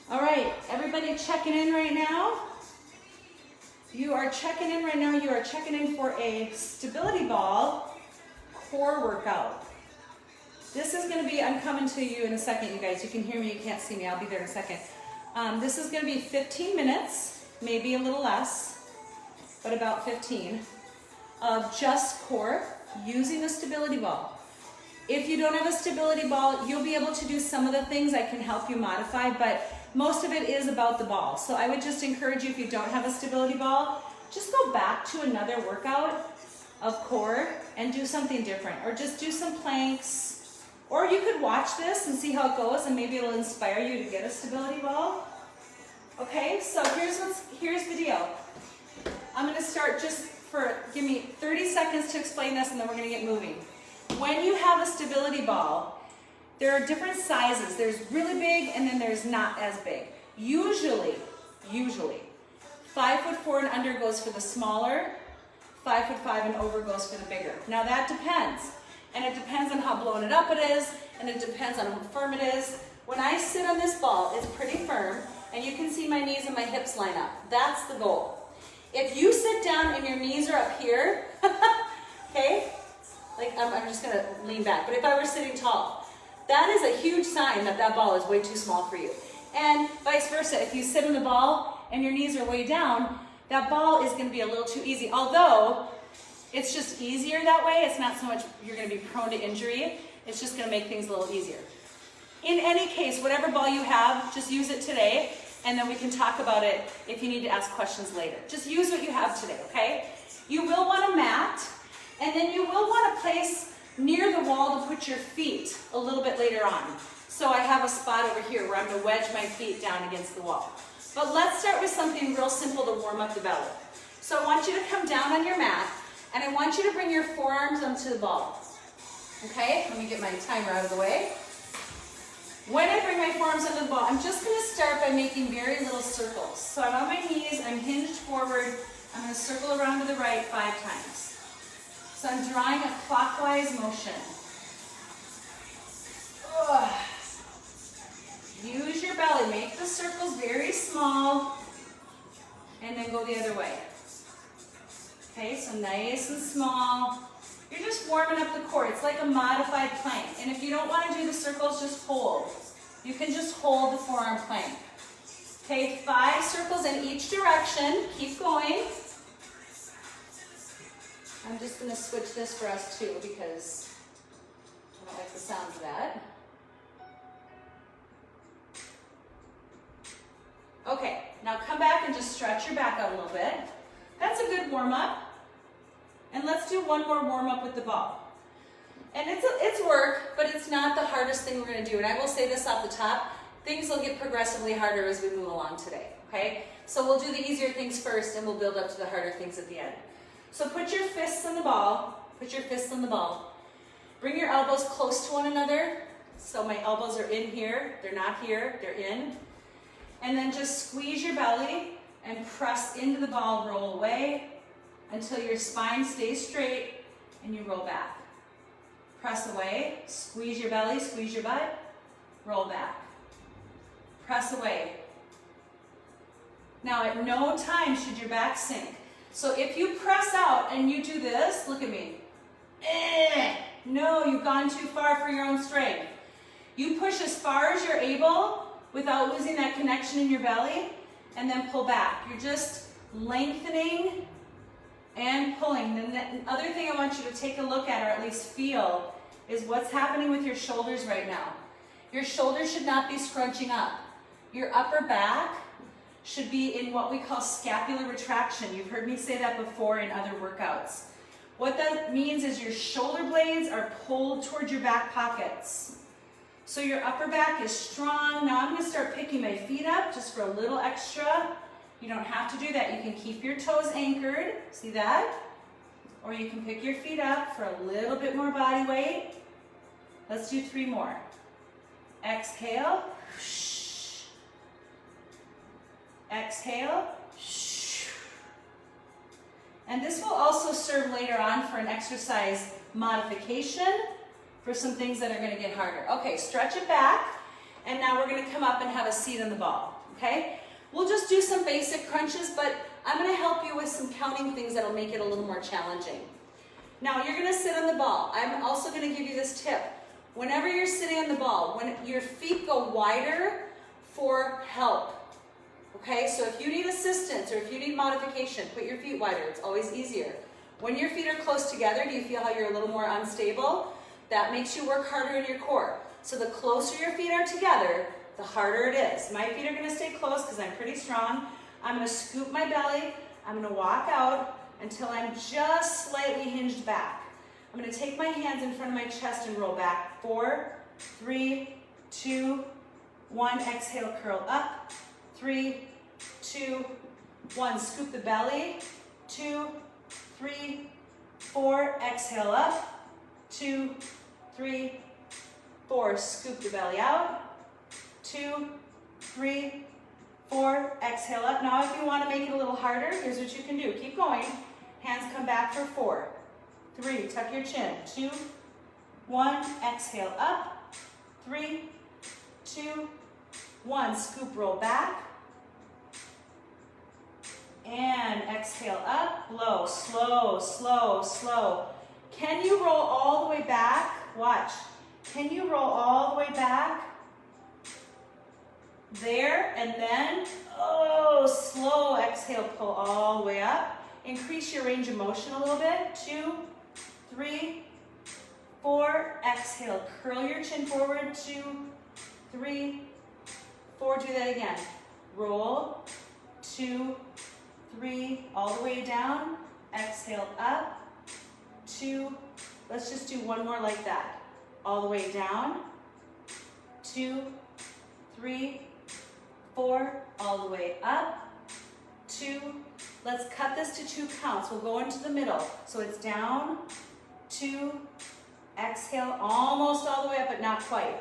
All right, everybody checking in right now? You are checking in right now. You are checking in for a stability ball core workout. This is going to be, I'm coming to you in a second, you guys. You can hear me, you can't see me. I'll be there in a second. This is going to be 15 minutes, maybe a little less, but about 15, of just core using a stability ball. If you don't have a stability ball, you'll be able to do some of the things I can help you modify, but most of it is about the ball. So I would just encourage you, if you don't have a stability ball, just go back to another workout of core and do something different, or just do some planks. Or you could watch this and see how it goes, and maybe it'll inspire you to get a stability ball. Okay, so here's the deal. I'm going to start give me 30 seconds to explain this, and then we're going to get moving. When you have a stability ball, there are different sizes. There's really big, and then there's not as big. Usually, 5'4" and under goes for the smaller, 5'5" and over goes for the bigger. Now that depends. And it depends on how blown it up it is, and it depends on how firm it is. When I sit on this ball, it's pretty firm, and you can see my knees and my hips line up. That's the goal. If you sit down and your knees are up here, okay, like I'm just gonna lean back, but if I were sitting tall, that is a huge sign that that ball is way too small for you. And vice versa, if you sit on the ball and your knees are way down, that ball is gonna be a little too easy. Although, it's just easier that way. It's not so much you're going to be prone to injury. It's just going to make things a little easier. In any case, whatever ball you have, just use it today, and then we can talk about it if you need to ask questions later. Just use what you have today, okay? You will want a mat, and then you will want a place near the wall to put your feet a little bit later on. So I have a spot over here where I'm going to wedge my feet down against the wall. But let's start with something real simple to warm up the belly. So I want you to come down on your mat, and I want you to bring your forearms onto the ball. Okay, let me get my timer out of the way. When I bring my forearms onto the ball, I'm just going to start by making very little circles. So I'm on my knees, I'm hinged forward, I'm going to circle around to the right 5 times. So I'm drawing a clockwise motion. Ugh. Use your belly, make the circles very small, and then go the other way. Okay, so nice and small. You're just warming up the core. It's like a modified plank. And if you don't want to do the circles, just hold. You can just hold the forearm plank. Okay, 5 circles in each direction. Keep going. I'm just going to switch this for us too, because I don't like the sound of that. Okay, now come back and just stretch your back out a little bit. That's a good warm-up. And let's do one more warm-up with the ball. And it's work, but it's not the hardest thing we're going to do. And I will say this off the top, things will get progressively harder as we move along today, okay? So we'll do the easier things first, and we'll build up to the harder things at the end. So put your fists on the ball. Put your fists on the ball. Bring your elbows close to one another. So my elbows are in here. They're not here. They're in. And then just squeeze your belly and press into the ball, roll away until your spine stays straight and you roll back. Press away, squeeze your belly, squeeze your butt, roll back. Press away. Now at no time should your back sink. So if you press out and you do this, look at me. No, you've gone too far for your own strength. You push as far as you're able without losing that connection in your belly, and then pull back. You're just lengthening and pulling. And the other thing I want you to take a look at, or at least feel, is what's happening with your shoulders right now. Your shoulders should not be scrunching up. Your upper back should be in what we call scapular retraction. You've heard me say that before in other workouts. What that means is your shoulder blades are pulled towards your back pockets. So your upper back is strong. Now I'm going to start picking my feet up just for a little extra. You don't have to do that. You can keep your toes anchored. See that? Or you can pick your feet up for a little bit more body weight. Let's do 3 more. Exhale. Exhale. And this will also serve later on for an exercise modification for some things that are going to get harder. Okay, stretch it back, and now we're going to come up and have a seat on the ball. okay? We'll just do some basic crunches, but I'm gonna help you with some counting things that'll make it a little more challenging. Now, you're gonna sit on the ball. I'm also gonna give you this tip. Whenever you're sitting on the ball, when your feet go wider for help, okay? So if you need assistance or if you need modification, put your feet wider. It's always easier. When your feet are close together, do you feel how you're a little more unstable? That makes you work harder in your core. So the closer your feet are together, the harder it is. My feet are gonna stay close because I'm pretty strong. I'm gonna scoop my belly. I'm gonna walk out until I'm just slightly hinged back. I'm gonna take my hands in front of my chest and roll back. 4, 3, 2, 1. Exhale, curl up. 3, 2, 1. Scoop the belly. 2, 3, 4. Exhale up. 2, 3, 4. Scoop the belly out. 2, 3, 4. Exhale up. Now if you want to make it a little harder, here's what you can do. Keep going. Hands come back for 4, 3. Tuck your chin. 2, 1. Exhale up. 3, 2, 1. Scoop, roll back. And exhale up. Blow. Slow, slow, slow. Can you roll all the way back? Watch. Can you roll all the way back? There, and then, oh, slow exhale, pull all the way up. Increase your range of motion a little bit. 2, 3, 4. Exhale, curl your chin forward. 2, 3, 4. Do that again. Roll. 2, 3. All the way down. Exhale up. 2. Let's just do one more like that. All the way down. 2, 3, 4. All the way up. 2. Let's cut this to 2 counts. We'll go into the middle. So it's down, 2, exhale, almost all the way up, but not quite.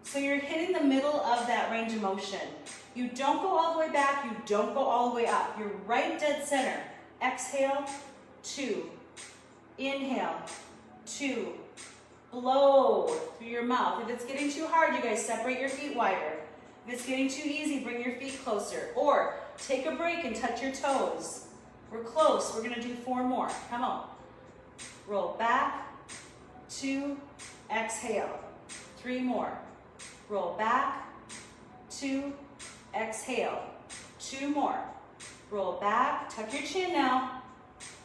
So you're hitting the middle of that range of motion. You don't go all the way back, you don't go all the way up. You're right dead center. Exhale, 2. Inhale, 2. Blow through your mouth. If it's getting too hard, you guys separate your feet wider. If it's getting too easy, bring your feet closer. Or take a break and touch your toes. We're close. We're going to do 4 more. Come on. Roll back. 2. Exhale. 3 more. Roll back. 2. Exhale. 2 more. Roll back. Tuck your chin now.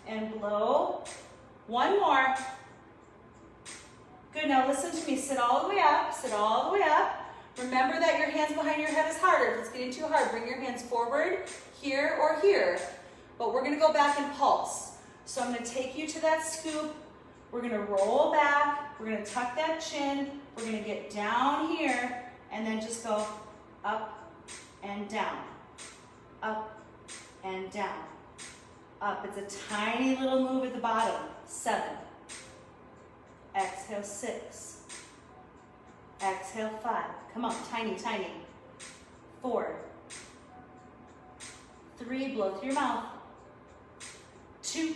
And blow. 1 more. Good. Now listen to me. Sit all the way up. Sit all the way up. Remember that your hands behind your head is harder. If it's getting too hard, bring your hands forward, here or here. But we're going to go back and pulse. So I'm going to take you to that scoop. We're going to roll back. We're going to tuck that chin. We're going to get down here and then just go up and down, up and down, up. It's a tiny little move at the bottom. 7. Exhale, 6. Exhale, 5. Come on, tiny, tiny. 4. 3, blow through your mouth. 2.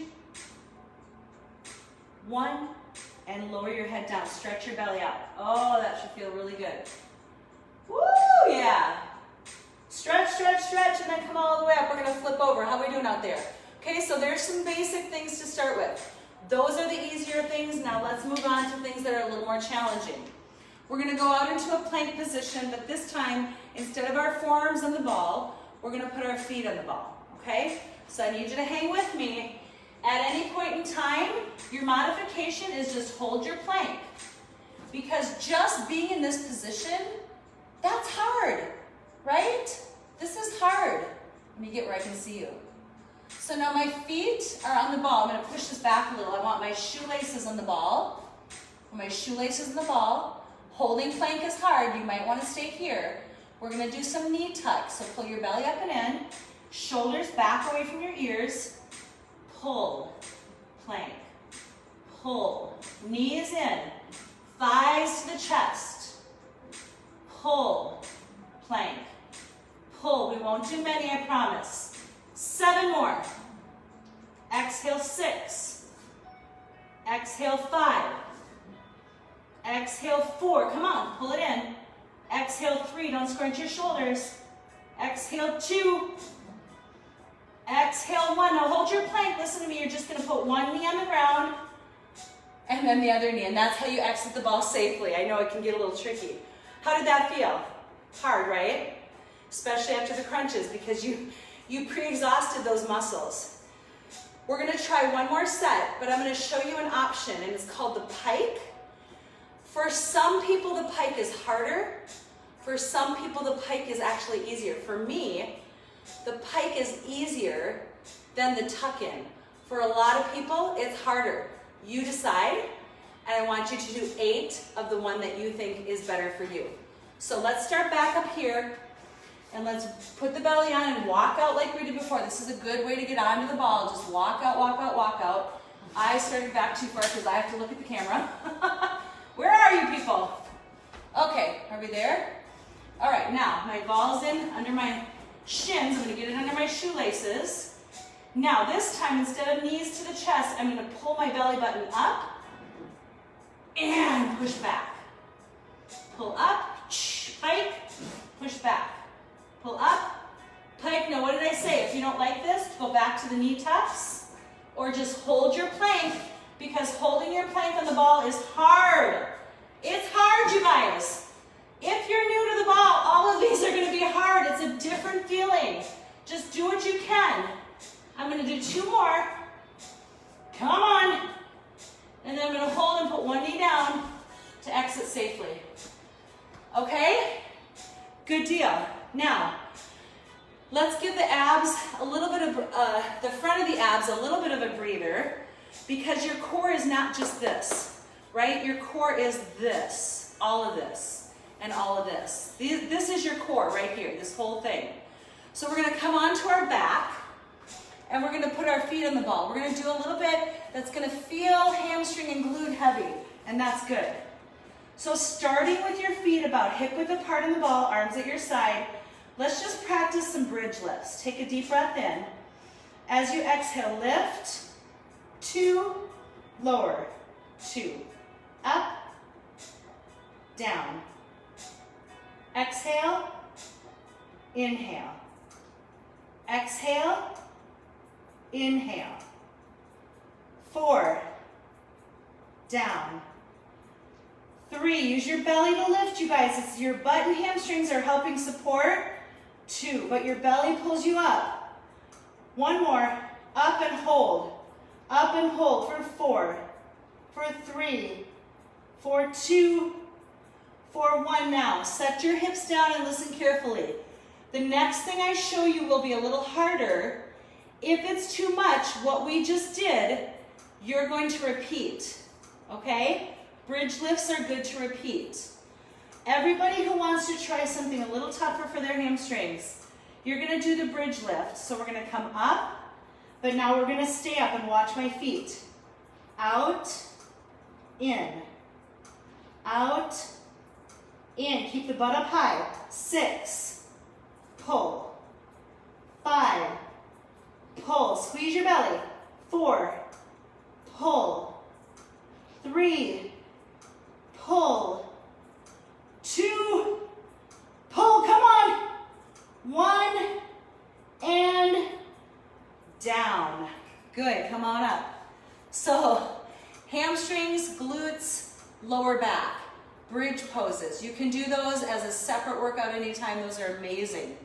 1, and lower your head down. Stretch your belly out. Oh, that should feel really good. Woo, yeah. Stretch, stretch, stretch, and then come all the way up. We're gonna flip over. How are we doing out there? Okay, so there's some basic things to start with. Those are the easier things. Now let's move on to things that are a little more challenging. We're going to go out into a plank position, but this time, instead of our forearms on the ball, we're going to put our feet on the ball, okay? So I need you to hang with me. At any point in time, your modification is just hold your plank. Because just being in this position, that's hard, right? This is hard. Let me get where I can see you. So now my feet are on the ball. I'm going to push this back a little. I want my shoelaces on the ball. My shoelaces on the ball. Holding plank is hard. You might want to stay here. We're going to do some knee tucks. So pull your belly up and in. Shoulders back away from your ears. Pull. Plank. Pull. Knees in. Thighs to the chest. Pull. Plank. Pull. We won't do many, I promise. 7 more. Exhale, 6. Exhale, 5. Exhale, 4. Come on, pull it in. Exhale, 3. Don't scrunch your shoulders. Exhale, 2. Exhale, 1. Now hold your plank. Listen to me. You're just going to put one knee on the ground and then the other knee. And that's how you exit the ball safely. I know it can get a little tricky. How did that feel? Hard, right? Especially after the crunches because you pre-exhausted those muscles. We're going to try one more set, but I'm going to show you an option, and it's called the pike. For some people, the pike is harder. For some people, the pike is actually easier. For me, the pike is easier than the tuck-in. For a lot of people, it's harder. You decide, and I want you to do 8 of the one that you think is better for you. So let's start back up here, and let's put the belly on and walk out like we did before. This is a good way to get onto the ball. Just walk out, walk out, walk out. I started back too far because I have to look at the camera. Where are you people? Okay, are we there? All right, now my ball's in under my shins. I'm going to get it under my shoelaces. Now this time, instead of knees to the chest, I'm going to pull my belly button up and push back. Pull up, pike, push back. Pull up, pike. Now what did I say? If you don't like this, go back to the knee tucks or just hold your plank, because holding your plank on the ball is hard. It's hard, you guys. If you're new to the ball, all of these are going to be hard. It's a different feeling. Just do what you can. I'm going to do 2 more. Come on. And then I'm going to hold and put one knee down to exit safely. Okay? Good deal. Now, let's give the abs a little bit of, the front of the abs a little bit of a breather, because your core is not just this, right? Your core is this, all of this, and all of this. This is your core right here, this whole thing. So we're going to come onto our back, and we're going to put our feet on the ball. We're going to do a little bit that's going to feel hamstring and glute heavy, and that's good. So starting with your feet about hip width apart on the ball, arms at your side, let's just practice some bridge lifts. Take a deep breath in. As you exhale, lift, 2, lower, 2, up, down. Exhale, inhale. Exhale, inhale. 4, down. 3, use your belly to lift, you guys. It's your butt and hamstrings are helping support. 2, but your belly pulls you up. 1 more, up and hold. Up and hold for 4, for 3, for 2, for 1 now. Set your hips down and listen carefully. The next thing I show you will be a little harder. If it's too much, what we just did, you're going to repeat, okay? Bridge lifts are good to repeat. Everybody who wants to try something a little tougher for their hamstrings, you're going to do the bridge lift. So we're going to come up, but now we're going to stay up and watch my feet. Out, in, out, in. Keep the butt up high. 6, pull. 5, pull. Squeeze your belly. 4, pull. 3, pull. 2, pull. Come on. 1, and down. Good. Come on up. So, hamstrings, glutes, lower back, bridge poses. You can do those as a separate workout anytime. Those are amazing.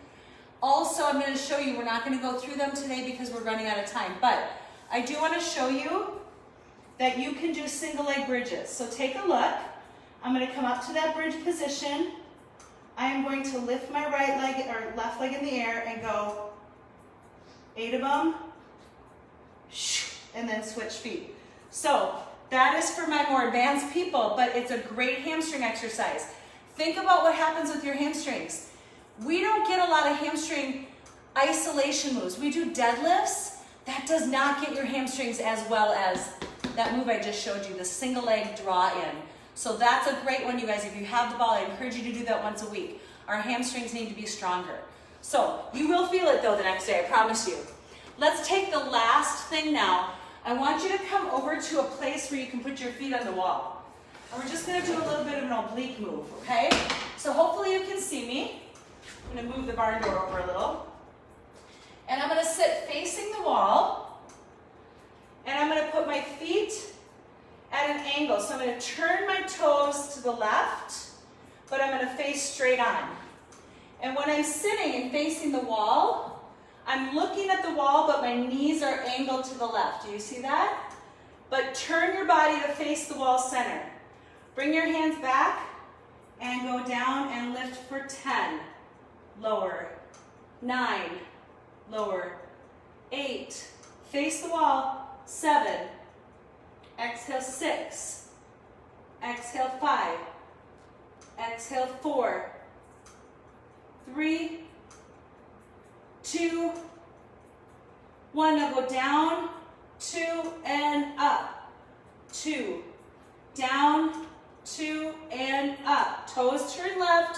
Also, I'm going to show you, we're not going to go through them today because we're running out of time, but I do want to show you that you can do single leg bridges. So take a look. I'm going to come up to that bridge position. I am going to lift my right leg or left leg in the air and go 8 of them, and then switch feet. So that is for my more advanced people, but it's a great hamstring exercise. Think about what happens with your hamstrings. We don't get a lot of hamstring isolation moves. We do deadlifts. That does not get your hamstrings as well as that move I just showed you, the single leg draw in. So that's a great one, you guys. If you have the ball, I encourage you to do that once a week. Our hamstrings need to be stronger. So you will feel it though the next day, I promise you. Let's take the last thing now. I want you to come over to a place where you can put your feet on the wall. And we're just gonna do a little bit of an oblique move, okay? So hopefully you can see me. I'm I'm gonna move the barn door over a little. And I'm gonna sit facing the wall. And I'm gonna put my feet at an angle. So I'm gonna turn my toes to the left, but I'm gonna face straight on. And when I'm sitting and facing the wall, I'm looking at the wall, but my knees are angled to the left. Do you see that? But turn your body to face the wall center. Bring your hands back and go down and lift for 10. Lower. 9. Lower. 8. Face the wall. 7. Exhale, 6. Exhale, 5. Exhale, 4. 3, 2, 1. Now go down, 2, and up. 2, down, 2, and up. Toes turn left,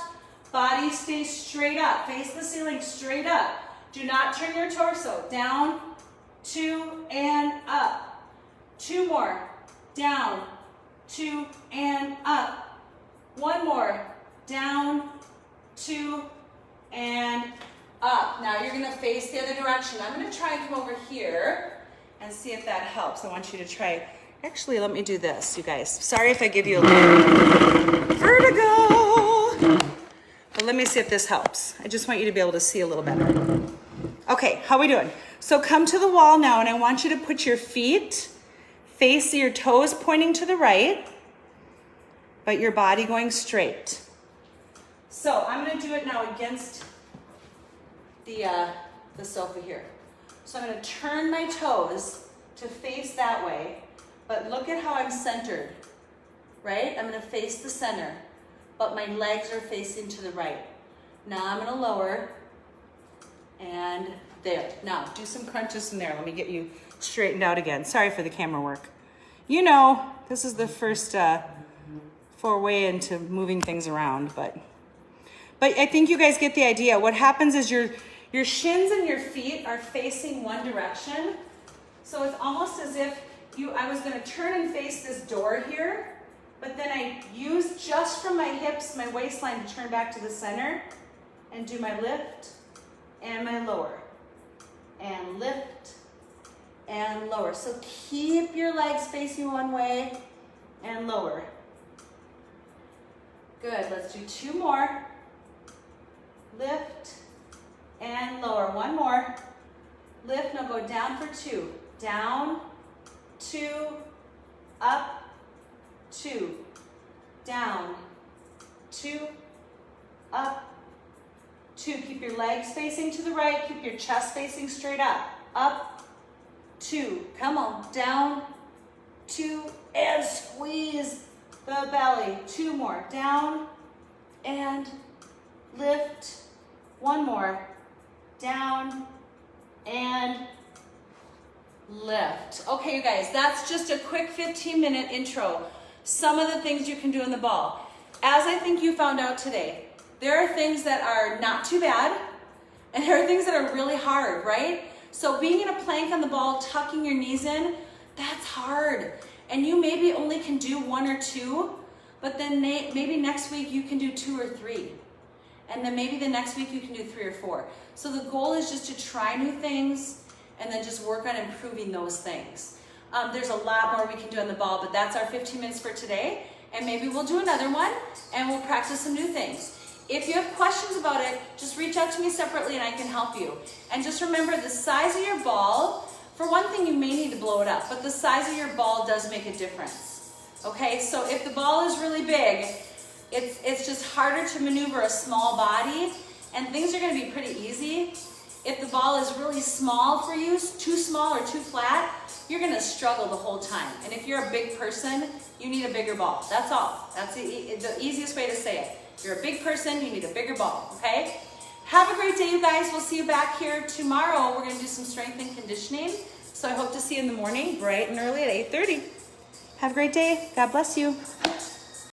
body stays straight up. Face the ceiling straight up. Do not turn your torso. Down, 2, and up. 2 more. Down, 2, and up. 1 more. Down, 2, and up. Now you're gonna face the other direction. I'm gonna try and come over here and see if that helps. I want you to try. Actually, let me do this, you guys. Sorry if I give you a little vertigo. But let me see if this helps. I just want you to be able to see a little better. Okay, how are we doing? So come to the wall now, and I want you to put your feet, face your toes pointing to the right, but your body going straight. So I'm gonna do it now against the sofa here. So I'm gonna turn my toes to face that way, but look at how I'm centered, right? I'm gonna face the center, but my legs are facing to the right. Now I'm gonna lower, and there. Now do some crunches in there. Let me get you straightened out again. Sorry for the camera work. You know, this is the first foray into moving things around, but I think you guys get the idea. What happens is your shins and your feet are facing one direction. So it's almost as if I was gonna turn and face this door here, but then I use just from my hips, my waistline to turn back to the center and do my lift and my lower. And lift and lower. So keep your legs facing one way and lower. Good, let's do 2 more. Lift and lower. 1 more. Lift, now go down for 2. Down, 2, up, 2. Down, 2, up, 2. Keep your legs facing to the right. Keep your chest facing straight up. Up, 2. Come on. Down, 2. And squeeze the belly. 2 more. Down and lift. 1 more. Down and lift. Okay, you guys, that's just a quick 15-minute intro. Some of the things you can do in the ball. As I think you found out today, there are things that are not too bad, and there are things that are really hard, right? So being in a plank on the ball, tucking your knees in, that's hard. And you maybe only can do 1 or 2, but then maybe next week you can do 2 or 3. And then maybe the next week you can do 3 or 4. So the goal is just to try new things and then just work on improving those things. There's a lot more we can do on the ball, but that's our 15 minutes for today. And maybe we'll do another one and we'll practice some new things. If you have questions about it, just reach out to me separately and I can help you. And just remember the size of your ball, for one thing you may need to blow it up, but the size of your ball does make a difference. Okay, so if the ball is really big, it's just harder to maneuver a small body and things are gonna be pretty easy. If the ball is really small for you, too small or too flat, you're gonna struggle the whole time. And if you're a big person, you need a bigger ball. That's all. That's the easiest way to say it. You're a big person, you need a bigger ball, okay? Have a great day, you guys. We'll see you back here tomorrow. We're gonna do some strength and conditioning. So I hope to see you in the morning, bright and early at 8:30. Have a great day. God bless you.